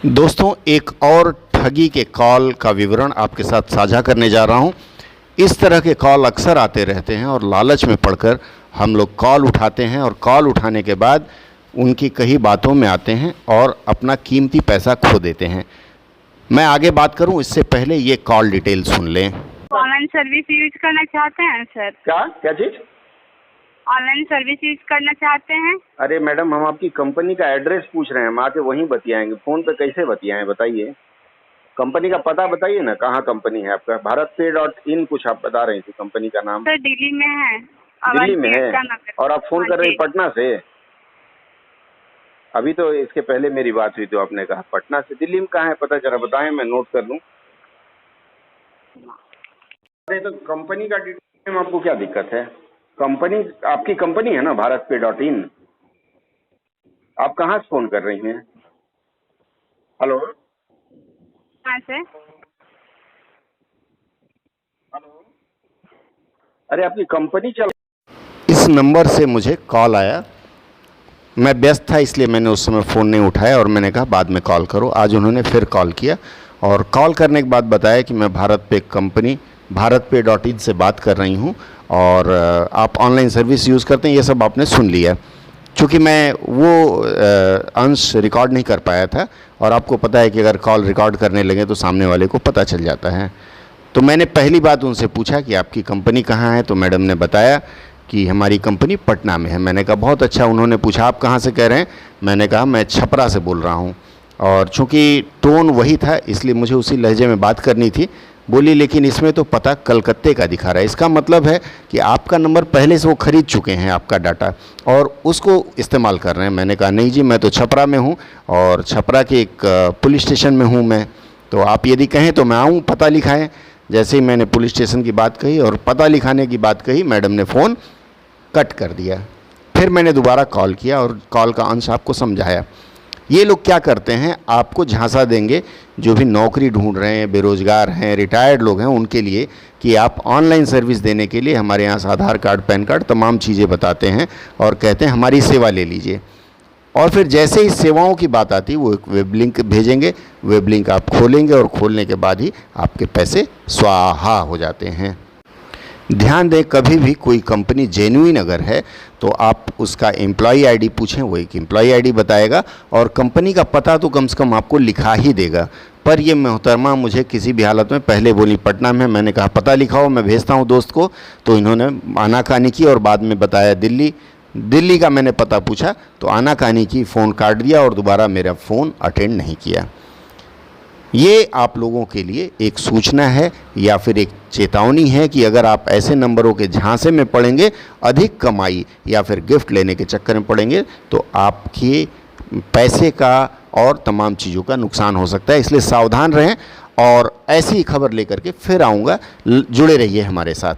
दोस्तों, एक और ठगी के कॉल का विवरण आपके साथ साझा करने जा रहा हूं। इस तरह के कॉल अक्सर आते रहते हैं और लालच में पड़कर हम लोग कॉल उठाते हैं और कॉल उठाने के बाद उनकी कई बातों में आते हैं और अपना कीमती पैसा खो देते हैं। मैं आगे बात करूं इससे पहले ये कॉल डिटेल सुन लें। ऑनलाइन सर्विस यूज करना चाहते हैं सर? क्या क्या चीज? ऑनलाइन सर्विस यूज करना चाहते हैं? अरे मैडम, हम आपकी कंपनी का एड्रेस पूछ रहे हैं, हम आके वहीं बतियाएंगे। फोन पे कैसे बतियाएं बताइए? कंपनी का पता बताइए ना, कहाँ कंपनी है आपका? भारतपे.in कुछ आप बता रही थी कंपनी का नाम। सर दिल्ली में है। दिल्ली में है और आप फोन कर रही पटना से? अभी तो इसके पहले मेरी बात हुई तो आपने कहा पटना से। दिल्ली में कहाँ है पता जरा बताएं, मैं नोट कर लूं। अरे तो कंपनी का डिटेल में आपको क्या दिक्कत है? कंपनी आपकी कंपनी है ना भारतपे.in। आप कहाँ से फोन कर रही हैं? हेलो कहाँ से? हेलो, अरे आपकी कंपनी चल। इस नंबर से मुझे कॉल आया। मैं व्यस्त था इसलिए मैंने उस समय फ़ोन नहीं उठाया और मैंने कहा बाद में कॉल करो। आज उन्होंने फिर कॉल किया और कॉल करने के बाद बताया कि मैं भारतपे कंपनी भारतपे.in से बात कर रही हूं और आप ऑनलाइन सर्विस यूज़ करते हैं। ये सब आपने सुन लिया। चूँकि मैं वो अंश रिकॉर्ड नहीं कर पाया था और आपको पता है कि अगर कॉल रिकॉर्ड करने लगे तो सामने वाले को पता चल जाता है। तो मैंने पहली बात उनसे पूछा कि आपकी कंपनी कहाँ है, तो मैडम ने बताया कि हमारी कंपनी पटना में है। मैंने कहा बहुत अच्छा। उन्होंने पूछा आप कहाँ से कह रहे हैं? मैंने कहा मैं छपरा से बोल रहा हूँ और चूँकि टोन वही था इसलिए मुझे उसी लहजे में बात करनी थी। बोली लेकिन इसमें तो पता कलकत्ते का दिखा रहा है। इसका मतलब है कि आपका नंबर पहले से वो ख़रीद चुके हैं आपका डाटा और उसको इस्तेमाल कर रहे हैं। मैंने कहा नहीं जी, मैं तो छपरा में हूँ और छपरा के एक पुलिस स्टेशन में हूँ मैं। तो आप यदि कहें तो मैं आऊँ, पता लिखाएं। जैसे ही मैंने पुलिस स्टेशन की बात कही और पता लिखाने की बात कही, मैडम ने फ़ोन कट कर दिया। फिर मैंने दोबारा कॉल किया और कॉल का अंश आपको समझाया। ये लोग क्या करते हैं, आपको झांसा देंगे जो भी नौकरी ढूंढ रहे हैं, बेरोज़गार हैं, रिटायर्ड लोग हैं, उनके लिए कि आप ऑनलाइन सर्विस देने के लिए हमारे यहाँ से आधार कार्ड, पैन कार्ड, तमाम चीज़ें बताते हैं और कहते हैं हमारी सेवा ले लीजिए। और फिर जैसे ही सेवाओं की बात आती वो एक वेब लिंक भेजेंगे। वेब लिंक आप खोलेंगे और खोलने के बाद ही आपके पैसे स्वाहा हो जाते हैं। ध्यान दें, कभी भी कोई कंपनी जेन्युइन अगर है तो आप उसका एम्प्लॉई आईडी पूछें, वो एक एम्प्लॉई आईडी बताएगा और कंपनी का पता तो कम से कम आपको लिखा ही देगा। पर ये मोहतरमा मुझे किसी भी हालत में पहले बोली पटना में। मैंने कहा पता लिखाओ, मैं भेजता हूँ दोस्त को। तो इन्होंने आनाकानी की और बाद में बताया दिल्ली। दिल्ली का मैंने पता पूछा तो आनाकानी की, फ़ोन काट दिया और दोबारा मेरा फ़ोन अटेंड नहीं किया। ये आप लोगों के लिए एक सूचना है या फिर एक चेतावनी है कि अगर आप ऐसे नंबरों के झांसे में पड़ेंगे, अधिक कमाई या फिर गिफ्ट लेने के चक्कर में पड़ेंगे तो आपके पैसे का और तमाम चीज़ों का नुकसान हो सकता है। इसलिए सावधान रहें और ऐसी ही खबर लेकर के फिर आऊँगा। जुड़े रहिए हमारे साथ।